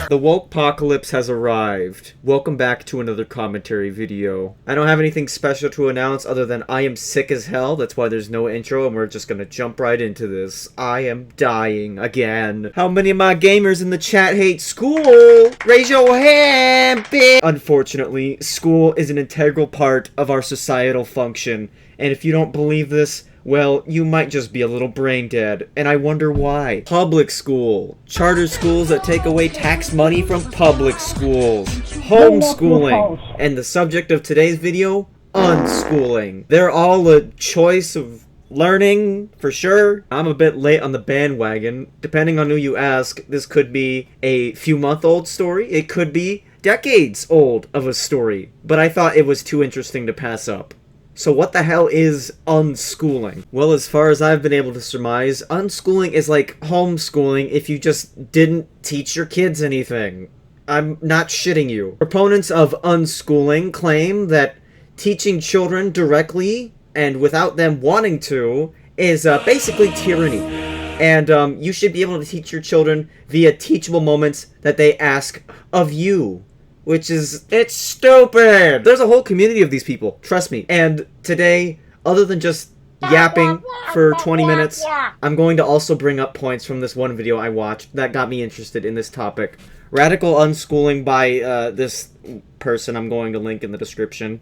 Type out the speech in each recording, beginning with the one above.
The woke-pocalypse has arrived. Welcome back to another commentary video. I don't have anything special to announce other than I am sick as hell. That's why there's no intro and we're just gonna jump right into this. I am dying again. How many of my gamers in the chat hate school? Raise your hand, bitch! Unfortunately, school is an integral part of our societal function. And if you don't believe this, well, you might just be a little brain dead, and I wonder why. Public school. Charter schools that take away tax money from public schools. Homeschooling. And the subject of today's video, unschooling. They're all a choice of learning, for sure. I'm a bit late on the bandwagon. Depending on who you ask, this could be a few-month-old story. It could be decades old of a story. But I thought it was too interesting to pass up. So what the hell is unschooling? Well, as far as I've been able to surmise, unschooling is like homeschooling if you just didn't teach your kids anything. I'm not shitting you. Proponents of unschooling claim that teaching children directly and without them wanting to is basically tyranny. And you should be able to teach your children via teachable moments that they ask of you. Which is, it's stupid! There's a whole community of these people, trust me. And today, other than just yapping for 20 minutes, I'm going to also bring up points from this one video I watched that got me interested in this topic. Radical Unschooling by this person I'm going to link in the description.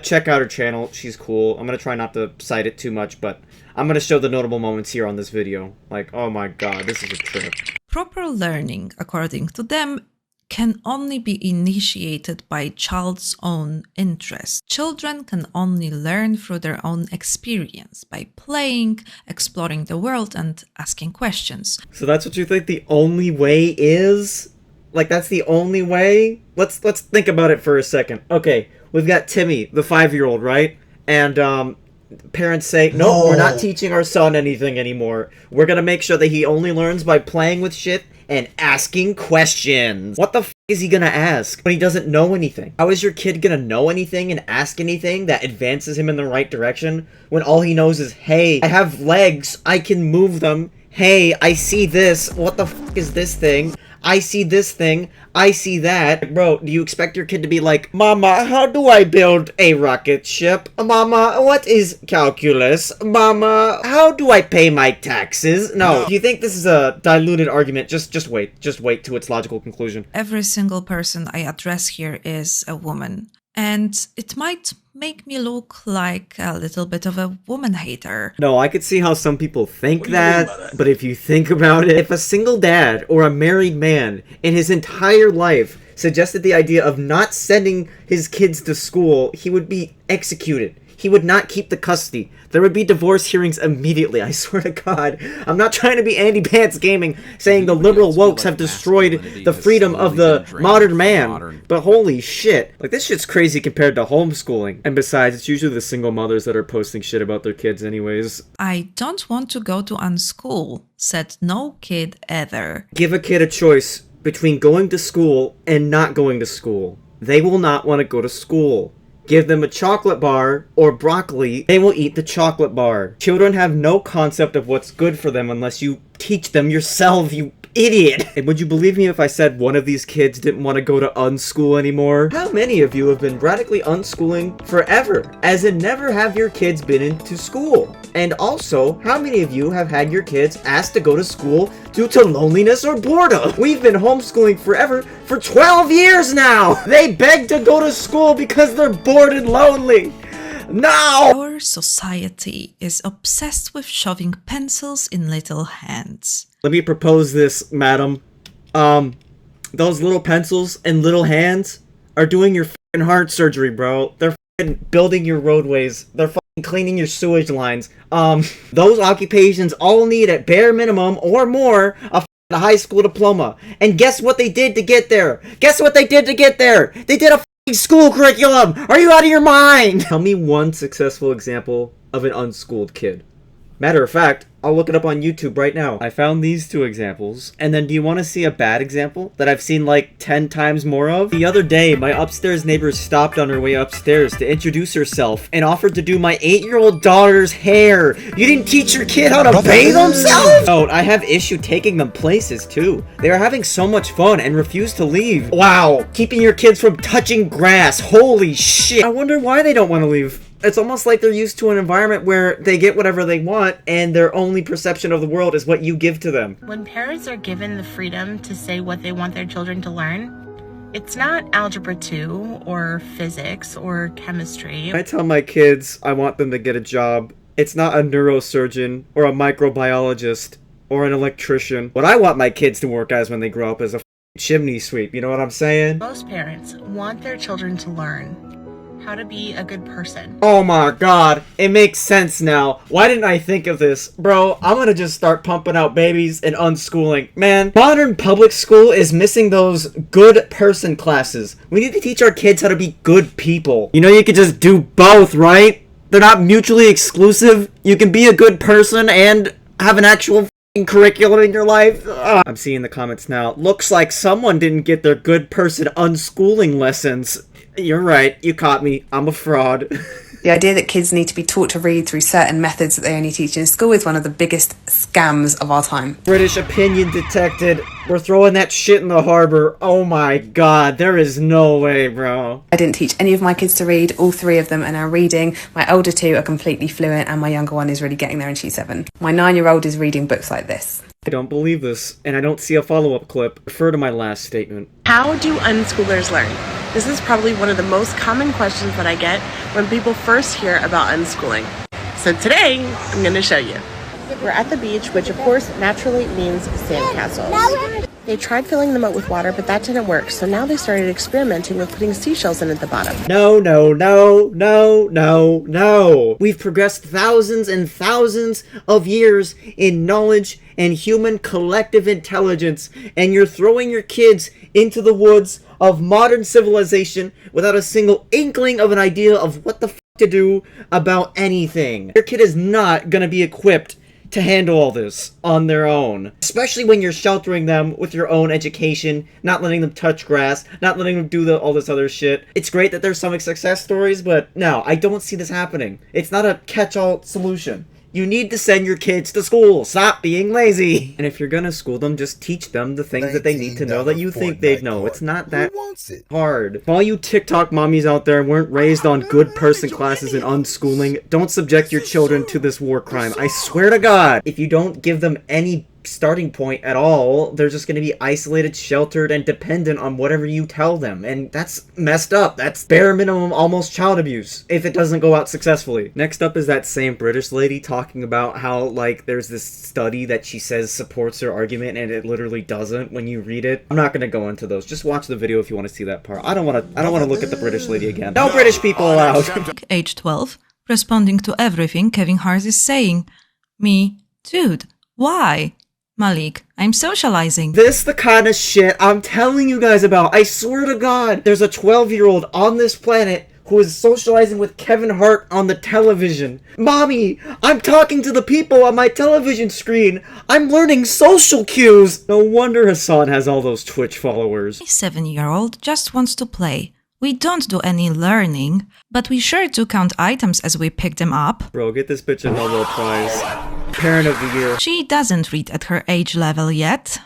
Check out her channel, she's cool. I'm going to try not to cite it too much, but I'm going to show the notable moments here on this video. Like, oh my god, this is a trip. Proper learning, according to them, can only be initiated by a child's own interest. Children can only learn through their own experience, by playing, exploring the world, and asking questions. So that's what you think the only way is? Like, that's the only way? Let's think about it for a second. Okay, we've got Timmy, the 5-year-old, right? And, parents say, no, we're not teaching our son anything anymore. We're gonna make sure that he only learns by playing with shit and asking questions. What the f is he gonna ask when he doesn't know anything? How is your kid gonna know anything and ask anything that advances him in the right direction when all he knows is, hey, I have legs, I can move them. Hey, I see this. What the f is this thing? I see this thing. I see that. Bro, do you expect your kid to be like, Mama, how do I build a rocket ship? Mama, what is calculus? Mama, how do I pay my taxes? No. Do you think this is a diluted argument? Just wait. Just wait to its logical conclusion. Every single person I address here is a woman. And it might make me look like a little bit of a woman hater. No, I could see how some people think that, but if you think about it, if a single dad or a married man in his entire life suggested the idea of not sending his kids to school, he would be executed. He would not keep the custody. There would be divorce hearings immediately, I swear to God. I'm not trying to be Andy Pants Gaming, saying the liberal wokes have destroyed the freedom of the modern man. But holy shit. Like, this shit's crazy compared to homeschooling. And besides, it's usually the single mothers that are posting shit about their kids anyways. I don't want to go to unschool, said no kid ever. Give a kid a choice between going to school and not going to school. They will not want to go to school. Give them a chocolate bar or broccoli, they will eat the chocolate bar. Children have no concept of what's good for them unless you teach them yourself, you idiot! And would you believe me if I said one of these kids didn't want to go to unschool anymore? How many of you have been radically unschooling forever? As in, never have your kids been into school? And also, how many of you have had your kids asked to go to school due to loneliness or boredom? We've been homeschooling forever for 12 years now! They beg to go to school because they're bored and lonely! No! Our society is obsessed with shoving pencils in little hands. Let me propose this, madam. Those little pencils and little hands are doing your f***ing heart surgery, bro. They're f***ing building your roadways. They're f***ing cleaning your sewage lines. Those occupations all need at bare minimum or more a high school diploma. And guess what they did to get there? Guess what they did to get there? They did a f***ing school curriculum! Are you out of your mind? Tell me one successful example of an unschooled kid. Matter of fact, I'll look it up on YouTube right now. I found these 2 examples. And then do you want to see a bad example that I've seen like 10 times more of? The other day, my upstairs neighbor stopped on her way upstairs to introduce herself and offered to do my 8-year-old daughter's hair. You didn't teach your kid how to bathe himself? Oh, I have issue taking them places too. They are having so much fun and refuse to leave. Wow, keeping your kids from touching grass. Holy shit. I wonder why they don't want to leave. It's almost like they're used to an environment where they get whatever they want and their only perception of the world is what you give to them. When parents are given the freedom to say what they want their children to learn, it's not Algebra 2 or physics or chemistry. I tell my kids I want them to get a job. It's not a neurosurgeon or a microbiologist or an electrician. What I want my kids to work as when they grow up is a chimney sweep, you know what I'm saying? Most parents want their children to learn how to be a good person. Oh my god, it makes sense now. Why didn't I think of this? Bro, I'm gonna just start pumping out babies and unschooling. Man, modern public school is missing those good person classes. We need to teach our kids how to be good people. You know you could just do both, right? They're not mutually exclusive. You can be a good person and have an actual curriculum in your life. I'm seeing the comments now. Looks like someone didn't get their good person unschooling lessons. You're right, you caught me. I'm a fraud. The idea that kids need to be taught to read through certain methods that they only teach in school is one of the biggest scams of our time. British opinion detected. We're throwing that shit in the harbor. Oh my god, there is no way, bro. I didn't teach any of my kids to read. All 3 of them are now reading. My older 2 are completely fluent and my younger one is really getting there and she's 7. My 9-year-old is reading books like this. I don't believe this, and I don't see a follow-up clip. Refer to my last statement. How do unschoolers learn? This is probably one of the most common questions that I get when people first hear about unschooling. So today, I'm going to show you. We're at the beach, which of course naturally means sandcastles. They tried filling them up with water, but that didn't work, so now they started experimenting with putting seashells in at the bottom. No, no, no, no, no, no. We've progressed thousands and thousands of years in knowledge and human collective intelligence, and you're throwing your kids into the woods of modern civilization without a single inkling of an idea of what the f*** to do about anything. Your kid is not gonna be equipped to handle all this on their own. Especially when you're sheltering them with your own education, not letting them touch grass, not letting them do all this other shit. It's great that there's some success stories, but no, I don't see this happening. It's not a catch-all solution. You need to send your kids to school. Stop being lazy. And if you're gonna school them, just teach them the things that they need to know that you think they'd know. It's not that hard. If all you TikTok mommies out there weren't raised on good person classes and unschooling, don't subject your children to this war crime. I swear to God, if you don't give them any starting point at all, they're just gonna be isolated, sheltered, and dependent on whatever you tell them, and that's messed up. That's bare minimum almost child abuse if it doesn't go out successfully. Next up is that same British lady talking about how, like, there's this study that she says supports her argument and it literally doesn't when you read it. I'm not gonna go into those. Just watch the video if you want to see that part. I don't want to look at the British lady again. No British people allowed. Age 12, responding to everything Kevin Hart is saying. Me, dude, why? Malik, I'm socializing. This the kind of shit I'm telling you guys about. I swear to God, there's a 12-year-old on this planet who is socializing with Kevin Hart on the television. Mommy, I'm talking to the people on my television screen. I'm learning social cues. No wonder Hassan has all those Twitch followers. My 7-year-old just wants to play. We don't do any learning, but we sure do count items as we pick them up. Bro, get this bitch a Nobel Prize. Parent of the Year. She doesn't read at her age level yet.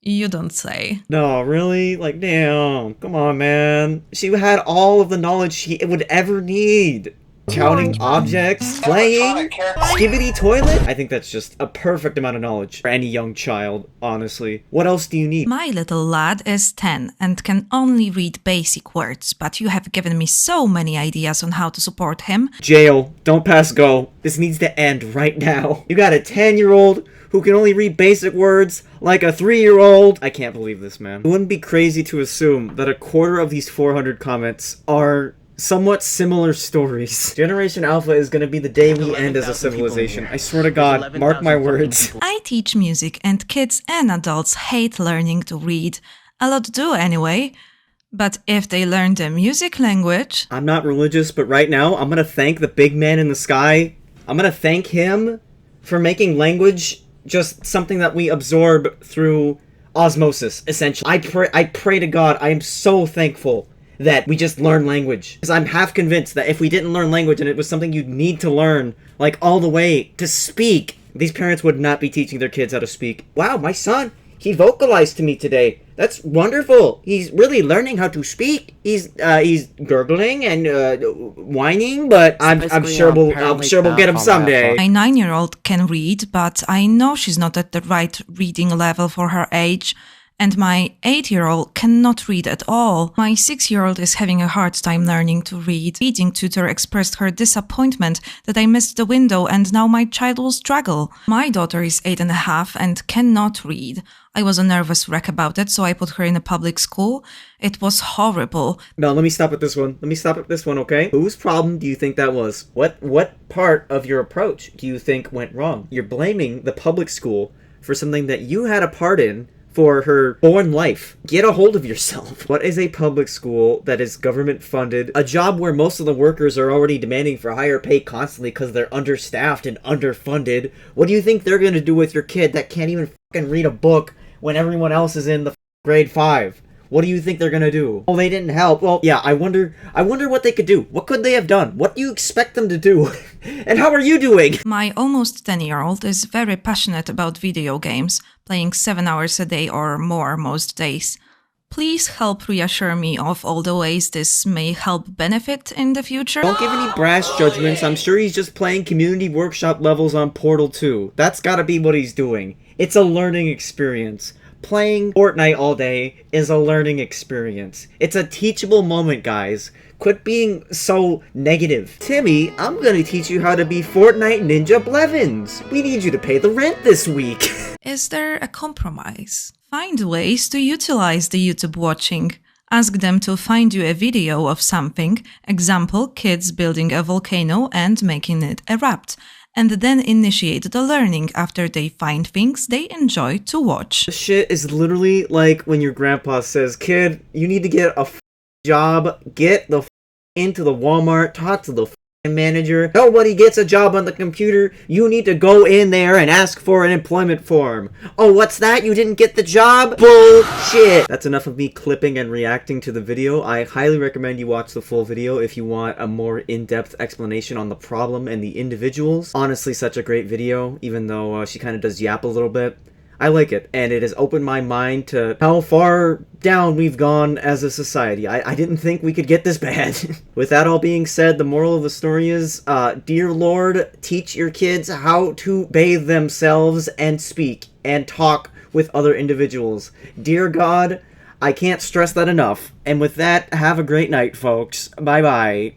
You don't say. No, really? Like, damn. Come on, man. She had all of the knowledge she would ever need. Counting objects, playing, skibidi toilet. I think that's just a perfect amount of knowledge for any young child, honestly. What else do you need? My little lad is 10 and can only read basic words, but you have given me so many ideas on how to support him. Jail. Don't pass go. This needs to end right now. You got a 10-year-old who can only read basic words like a 3-year-old. I can't believe this, man. It wouldn't be crazy to assume that a quarter of these 400 comments are somewhat similar stories. Generation Alpha is gonna be the day we end as a civilization. I swear to God, mark my words. I teach music and kids and adults hate learning to read. A lot do anyway. But if they learn the music language... I'm not religious, but right now I'm gonna thank the big man in the sky. I'm gonna thank him for making language just something that we absorb through osmosis, essentially. I pray to God, I am so thankful that we just learn language. Because I'm half convinced that if we didn't learn language and it was something you'd need to learn, like all the way to speak, these parents would not be teaching their kids how to speak. Wow, my son, he vocalized to me today. That's wonderful. He's really learning how to speak. He's gurgling and whining, but I'm sure we'll get him someday. My 9-year-old can read, but I know she's not at the right reading level for her age. And my 8-year-old cannot read at all. My 6-year-old is having a hard time learning to read. Reading tutor expressed her disappointment that I missed the window and now my child will struggle. My daughter is 8.5 and cannot read. I was a nervous wreck about it, so I put her in a public school. It was horrible. Now, let me stop at this one. Okay? Whose problem do you think that was? What part of your approach do you think went wrong? You're blaming the public school for something that you had a part in for her born life. Get a hold of yourself. What is a public school that is government funded? A job where most of the workers are already demanding for higher pay constantly because they're understaffed and underfunded. What do you think they're going to do with your kid that can't even fucking read a book when everyone else is in the grade 5? What do you think they're gonna do? Oh, they didn't help. Well, yeah, I wonder what they could do. What could they have done? What do you expect them to do? And how are you doing? My almost 10-year-old is very passionate about video games, playing 7 hours a day or more most days. Please help reassure me of all the ways this may help benefit in the future. Don't give any brash judgments. I'm sure he's just playing community workshop levels on Portal 2. That's gotta be what he's doing. It's a learning experience. Playing Fortnite all day is a learning experience. It's a teachable moment, guys. Quit being so negative. Timmy, I'm gonna teach you how to be Fortnite Ninja Blevins. We need you to pay the rent this week. Is there a compromise? Find ways to utilize the YouTube watching. Ask them to find you a video of something, example, kids building a volcano and making it erupt, and then initiate the learning after they find things they enjoy to watch. This shit is literally like when your grandpa says, kid, you need to get a job, get the into the Walmart, talk to the manager. Nobody gets a job on the computer. You need to go in there and ask for an employment form. Oh, what's that? You didn't get the job? Bullshit! That's enough of me clipping and reacting to the video. I highly recommend you watch the full video if you want a more in-depth explanation on the problem and the individuals. Honestly, such a great video, even though she kind of does yap a little bit. I like it, and it has opened my mind to how far down we've gone as a society. I didn't think we could get this bad. With that all being said, the moral of the story is, dear Lord, teach your kids how to bathe themselves and speak and talk with other individuals. Dear God, I can't stress that enough. And with that, have a great night, folks. Bye-bye.